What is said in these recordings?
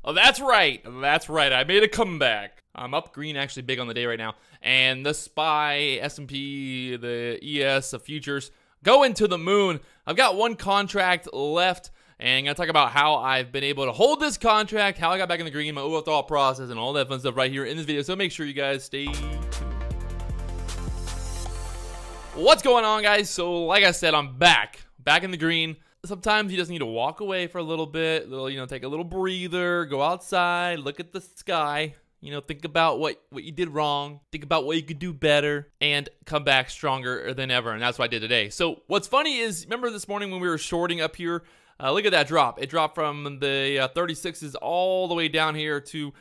Oh, that's right. That's right. I made a comeback. I'm up green actually big on the day right now. And the SPY, S&P, the ES, the futures going to the moon. I've got one contract left. And I'm going to talk about how I've been able to hold this contract, how I got back in the green, my overall thought process, and all that fun stuff right here in this video. So make sure you guys stay tuned. What's going on, guys? So like I said, I'm back in the green. Sometimes you just need to walk away for a little bit, take a little breather, go outside, look at the sky, think about what you did wrong, think about what you could do better, and come back stronger than ever. And that's what I did today. So what's funny is, remember this morning when we were shorting up here? Look at that drop. It dropped from the 36s all the way down here to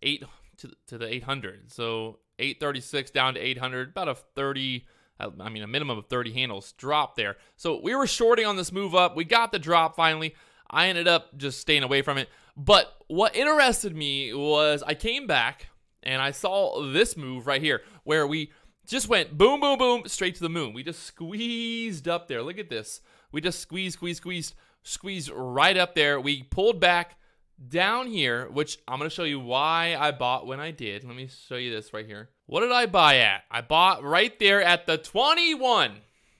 the 800. So 836 down to 800, about a minimum of 30 handles drop there. So we were shorting on this move up. We got the drop finally. I ended up just staying away from it. But what interested me was I came back and I saw this move right here where we just went boom, boom, boom, straight to the moon. We just squeezed up there. Look at this. We just squeezed right up there. We pulled back down here, which I'm going to show you why I bought when I did. Let me show you this right here. What did I buy at? I bought right there at the 21.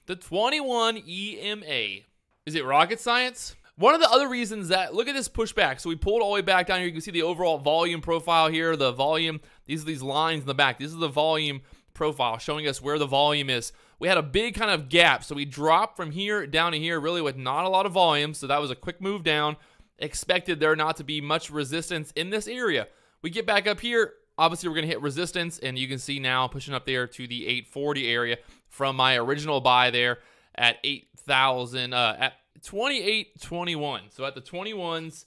The 21 EMA. Is it rocket science? One of the other reasons that, look at this pushback. So we pulled all the way back down here. You can see the overall volume profile here. The volume, these are these lines in the back. This is the volume profile showing us where the volume is. We had a big kind of gap. So we dropped from here down to here really with not a lot of volume. So that was a quick move down. Expected there not to be much resistance in this area. We get back up here. Obviously, we're going to hit resistance, and you can see now pushing up there to the 840 area from my original buy there at 8,000, at 28.21. So at the 21s,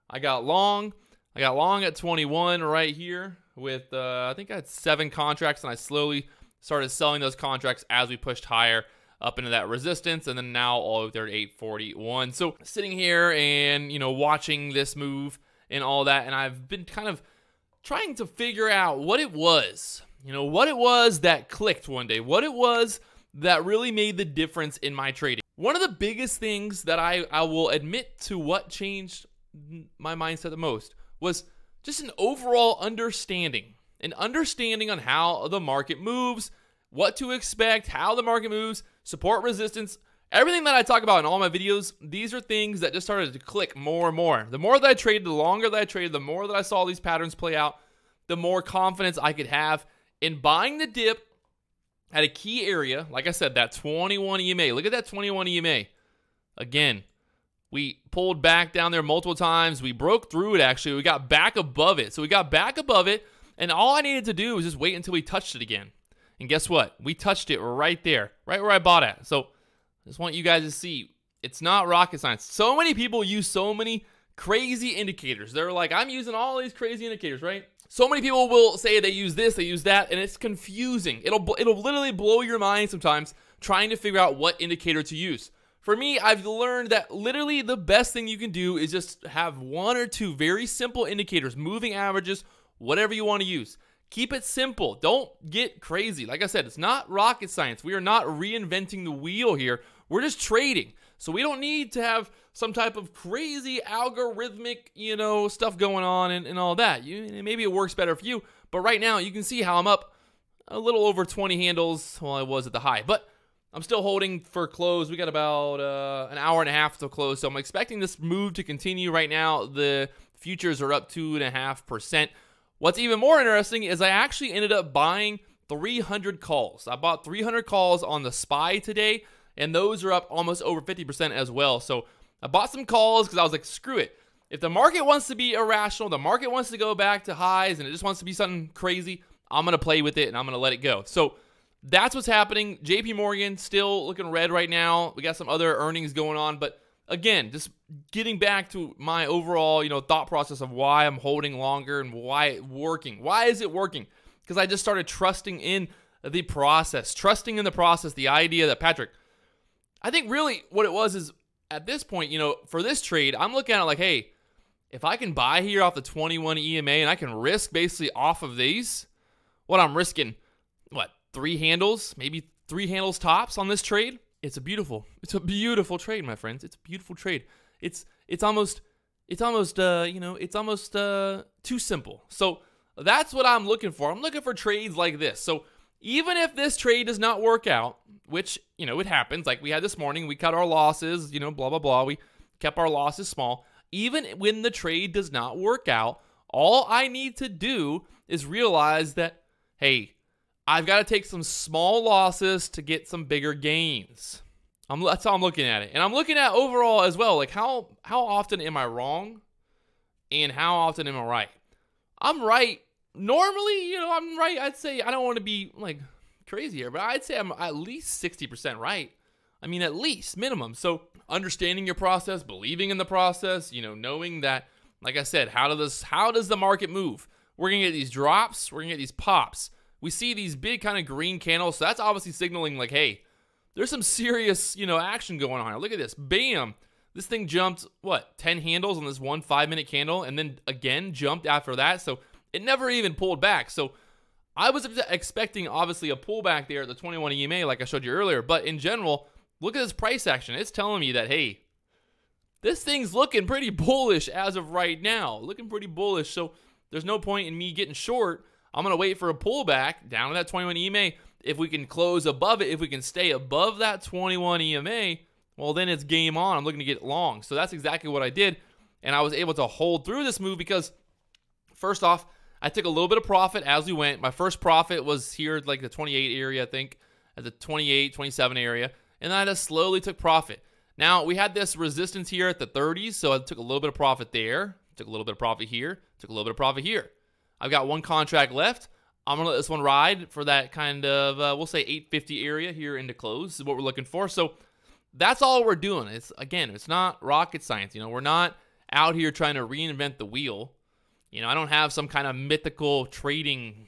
I got long. I got long at 21 right here with, I think I had 7 contracts, and I slowly started selling those contracts as we pushed higher up into that resistance, and then now all the way there at 841. So sitting here and, watching this move and all that, and I've been kind of trying to figure out what it was, what it was that clicked one day, what it was that really made the difference in my trading. One of the biggest things that I will admit to what changed my mindset the most was just an overall understanding, on how the market moves, what to expect, how the market moves, support, resistance, everything that I talk about in all my videos. These are things that just started to click more and more. The more that I traded, the longer that I traded, the more that I saw these patterns play out, the more confidence I could have in buying the dip at a key area. Like I said, that 21 EMA. Look at that 21 EMA. Again, we pulled back down there multiple times. We broke through it, actually. We got back above it. So we got back above it, and all I needed to do was just wait until we touched it again. And guess what? We touched it right there, right where I bought at. So I just want you guys to see, it's not rocket science. So many people use so many crazy indicators. They're like, I'm using all these crazy indicators, right? So many people will say they use this, they use that, and it's confusing. It'll literally blow your mind sometimes trying to figure out what indicator to use. For me, I've learned that literally the best thing you can do is just have 1 or 2 very simple indicators, moving averages, whatever you want to use. Keep it simple. Don't get crazy. Like I said, it's not rocket science. We are not reinventing the wheel here. We're just trading. So we don't need to have some type of crazy algorithmic, stuff going on and all that. Maybe it works better for you. But right now, you can see how I'm up a little over 20 handles. Well, I was at the high. But I'm still holding for close. We got about an hour and a half to close. So I'm expecting this move to continue right now. The futures are up 2.5%. What's even more interesting is I actually ended up buying 300 calls. I bought 300 calls on the SPY today, and those are up almost over 50% as well. So I bought some calls because I was like, screw it. If the market wants to be irrational, the market wants to go back to highs, and it just wants to be something crazy, I'm going to play with it, and I'm going to let it go. So that's what's happening. JP Morgan still looking red right now. We got some other earnings going on, but again, just getting back to my overall, thought process of why I'm holding longer and why it's working. Why is it working? Because I just started trusting in the process, the idea that, Patrick, I think really what it was is at this point, for this trade, I'm looking at it like, hey, if I can buy here off the 21 EMA and I can risk basically off of these, what I'm risking, 3 handles, maybe 3 handles tops on this trade? It's a beautiful trade, my friends. It's a beautiful trade. It's almost it's almost, it's almost too simple. So that's what I'm looking for. I'm looking for trades like this. So even if this trade does not work out, which, it happens, like we had this morning, we cut our losses, blah, blah, blah. We kept our losses small. Even when the trade does not work out, all I need to do is realize that, hey, I've got to take some small losses to get some bigger gains. That's how I'm looking at it. And I'm looking at overall as well, like how often am I wrong and how often am I right? I'm right. Normally, I'm right. I'd say, I don't want to be like crazy here, but I'd say I'm at least 60% right. I mean, at least minimum. So understanding your process, believing in the process, knowing that, like I said, how does the market move? We're going to get these drops. We're going to get these pops. We see these big kind of green candles. So that's obviously signaling like, hey, there's some serious, action going on here. Look at this. Bam. This thing jumped, 10 handles on this 1 5-minute candle and then again jumped after that. So it never even pulled back. So I was expecting, obviously, a pullback there at the 21 EMA like I showed you earlier. But in general, look at this price action. It's telling me that, hey, this thing's looking pretty bullish as of right now. Looking pretty bullish. So there's no point in me getting short. I'm going to wait for a pullback down to that 21 EMA. If we can close above it, if we can stay above that 21 EMA, well, then it's game on. I'm looking to get long. So that's exactly what I did. And I was able to hold through this move because, first off, I took a little bit of profit as we went. My first profit was here at like the 28 area, I think, at the 28, 27 area. And then I just slowly took profit. Now, we had this resistance here at the 30s, so I took a little bit of profit there. Took a little bit of profit here. Took a little bit of profit here. I've got one contract left. I'm going to let this one ride for that kind of, we'll say 850 area here into close. This is what we're looking for. So that's all we're doing. It's not rocket science. We're not out here trying to reinvent the wheel. I don't have some kind of mythical trading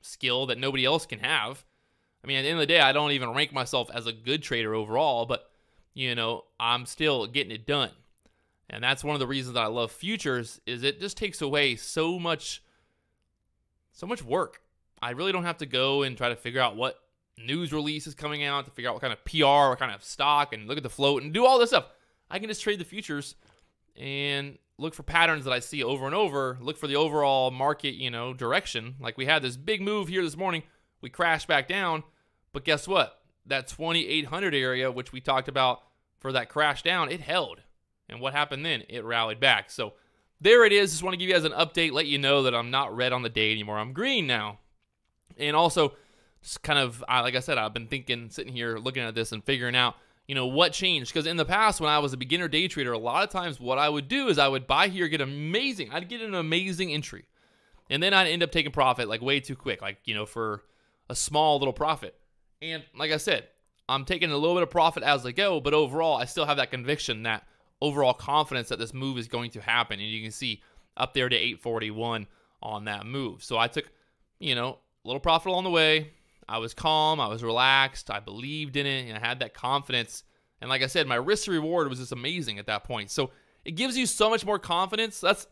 skill that nobody else can have. I mean, at the end of the day, I don't even rank myself as a good trader overall, but, I'm still getting it done. And that's one of the reasons that I love futures is it just takes away so much work. I really don't have to go and try to figure out what news release is coming out, to figure out what kind of PR, what kind of stock, and look at the float and do all this stuff. I can just trade the futures and look for patterns that I see over and over, look for the overall market, direction. Like we had this big move here this morning. We crashed back down, but guess what? That 2800 area, which we talked about for that crash down, it held. And what happened then? It rallied back. So there it is. Just want to give you guys an update, let you know that I'm not red on the day anymore. I'm green now. And also, just kind of, like I said, I've been sitting here looking at this and figuring out, what changed. Because in the past, when I was a beginner day trader, a lot of times what I would do is I would buy here, I'd get an amazing entry. And then I'd end up taking profit like way too quick, like, for a small little profit. And like I said, I'm taking a little bit of profit as I go, but overall, I still have that conviction, that overall confidence that this move is going to happen. And you can see up there to 841 on that move. So I took, a little profit along the way. I was calm. I was relaxed. I believed in it, and I had that confidence. And like I said, my risk to reward was just amazing at that point. So it gives you so much more confidence. This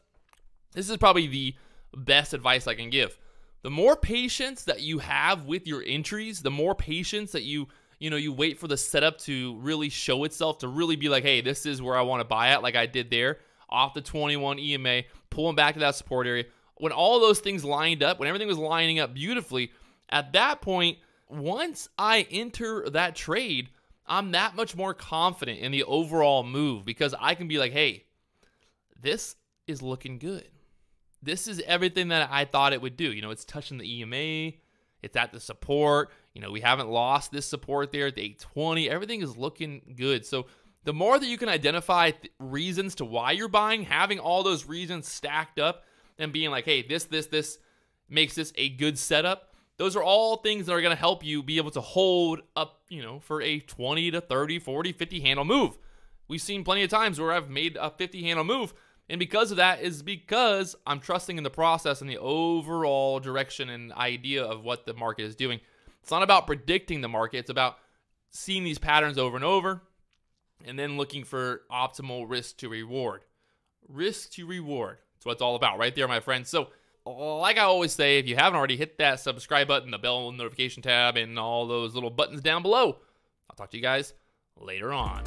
is probably the best advice I can give. The more patience that you have with your entries, the more patience that you wait for the setup to really show itself, to really be like, hey, this is where I want to buy at, like I did there, off the 21 EMA, pulling back to that support area. When all those things lined up, when everything was lining up beautifully, at that point, once I enter that trade, I'm that much more confident in the overall move because I can be like, hey, this is looking good. This is everything that I thought it would do. It's touching the EMA. It's at the support. We haven't lost this support there at the 820. Everything is looking good. So the more that you can identify reasons to why you're buying, having all those reasons stacked up and being like, hey, this makes this a good setup. Those are all things that are going to help you be able to hold up, for a 20 to 30, 40, 50 handle move. We've seen plenty of times where I've made a 50 handle move. And because of that is because I'm trusting in the process and the overall direction and idea of what the market is doing. It's not about predicting the market. It's about seeing these patterns over and over and then looking for optimal risk to reward. Risk to reward. That's what it's all about right there, my friends. So like I always say, if you haven't already, hit that subscribe button, the bell notification tab, and all those little buttons down below. I'll talk to you guys later on.